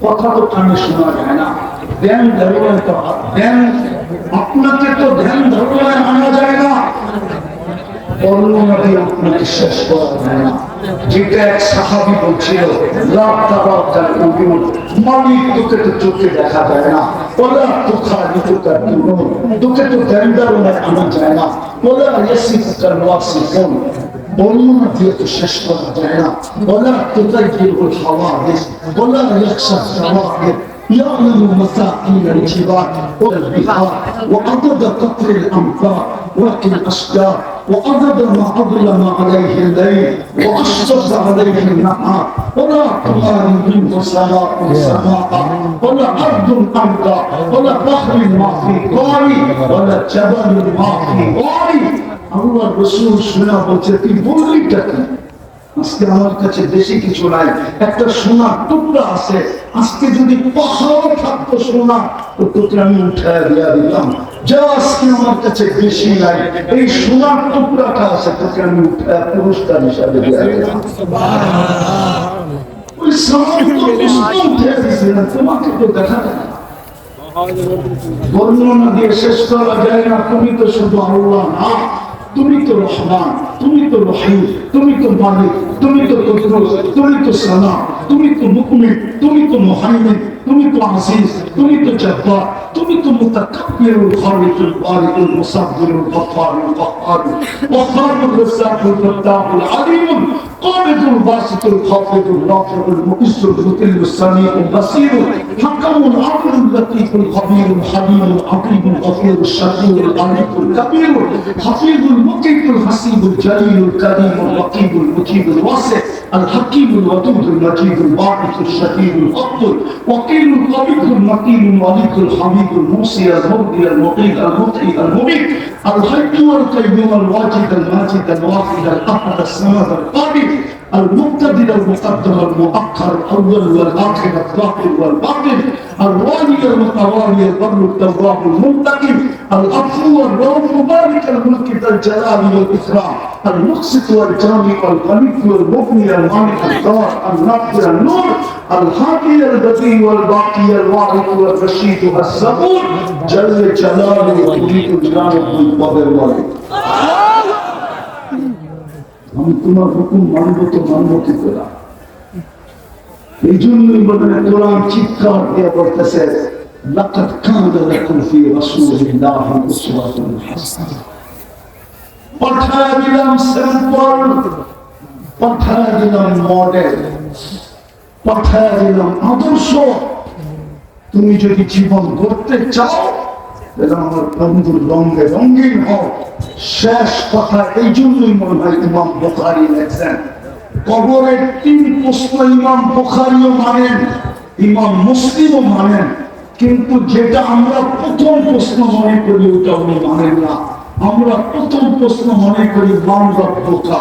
কথা তো কানে শোনা যায় না। ধ্যান ধারণায় তো ধ্যান আপনাকে তো ধ্যান ধারণায় আনা যায় না, বর্ণনাটি আপনাকে শেষ করা যায় না। যেটা এক সাহাবী বলছিল, মালিক তোকে তো চোখে দেখা যায় না, বলা তোখা তোকার তোকে তো ধ্যান ধারণায় আনা যায় না, বলা ইয়াসিফুকার ওয়াসিফুন, বর্ণনা দিয়ে তো শেষ করা যায় না। বলা তুতাইয়িরুল হাওয়াদিস, বলা ইয়াখশা সাওয়াহির, يعلم مساكين الجبال والبحار وعدد قطر الأمطار وكل الأشجار وعدد ما أظلم عليه الليل وأشرف عليه النهار ولا تماري منه سماء ولا أرض أرضا ولا بحر ما في قاري ولا جبل ما في غاري। আল্লাহর রাসূল শোনা বলছে তুই বললি কি? আজকে আমার কাছে বেশি কিছু নাই, একটা সোনার টুকরা আছে, আজকে যদি পাহাড় থাকতো সোনা তো তোকে আমি উঠায় দিয়া দিলাম। যা আজকে আমার কাছে বেশি নাই, এই সোনার টুকরাটা আছে, তোকে আমি উঠায় পুরস্কার হিসাবে দিয়া দিলাম। ওই সামান তো উঠে দিয়েছিলেন, তোমাকে তো দেখা যায় না, বর্ণনা দিয়ে শেষ করা যায় না। তুমি তো শুধু আল্লাহ না, তুমি তো রহমান, তুমি তো রহিম, তুমি তো মালিক, তুমি তো কুদরত, তুমি তো সালাম, তুমি তো মুকমিন, তুমি তো মুহাইমিন, তুমি তো আজিজ, তুমি তো জব্বার, তুমি তো মুতাকাব্বিরুল খালিকুল বারিকুল মুসাব্বিরুল গফফারুল কাহ্হারুল ওয়াহ্হাবুর রাজ্জাকুল ফাত্তাহুল আলিমুল কাবিদুল বাসিতুল খাফিদুল রাফিউল মুইজ্জুল মুতিল্লুস সামিউল বাসীরুল হাকামুল আদলুল লতীফুল খবীরুল হালিমুল আকিবুল গফুরুশ শাকুরুল আলিমুল কাবীরুল হাফিজুল মুকিতুল হাসিবুল জালিলুল কারীমুল রকিবুল মুজিবুল ওয়াসি আল হাকীমুল ওয়াদুদুল মাজিদুল বাঈসুশ শাদীদুল আকবুল ওয়াকিলুল কবিরুল মাকিনুল ওয়ালিদুল হামিদুল মুসি আল মুরদি আল মুকিত আল মুতি আল মুমিত আল হাইয়্যু আল কাইয়্যুম আল ওয়াজিদ আল মাজিদ আল ওয়াহিদ আল আহাদ আস সামাদ আল কাদির المقتدر المقدم المؤخر الاول والاخر الظاهر والباطن الوالي المتوالي البر التواب المنتقم العفو الرؤوف مالك الملك ذا الجلال والاكرام المقسط والجامع والغني والمغني المالك الدار النافع النور الهادي البديع والباقي الوارث والرشيد الصبور جل جلاله يريد جلاله القدر والوالد। আমি তোমার হুকুম মানব তো মানব কি করে? এই জন্যই বলেন কোরআন চিৎকার দিয়ে বলতেছে লাকাদ কানা লাকুম ফি রাসূলিল্লাহি উসওয়াতুন হাসানাহ। পাঠায় দিলাম স্যাম্পল, পাঠায় দিলাম মডেল, পাঠায় দিলাম আদর্শ। তুমি যদি জীবন গড়তে চাও আমার বন্ধুর রঙে রঙিন হও। শেষ কথা এই জন্যই মনে হয় ইমাম বুখারী লেখেন কবরের 3 প্রশ্ন ইমাম বুখারীও মানেন, ইমাম মুসলিমও মানেন, কিন্তু যেটা আমরা প্রথম প্রশ্ন মনে করি ওটা উনি মানেন না। আমরা প্রথম প্রশ্ন মনে করি মান রব্বুকা,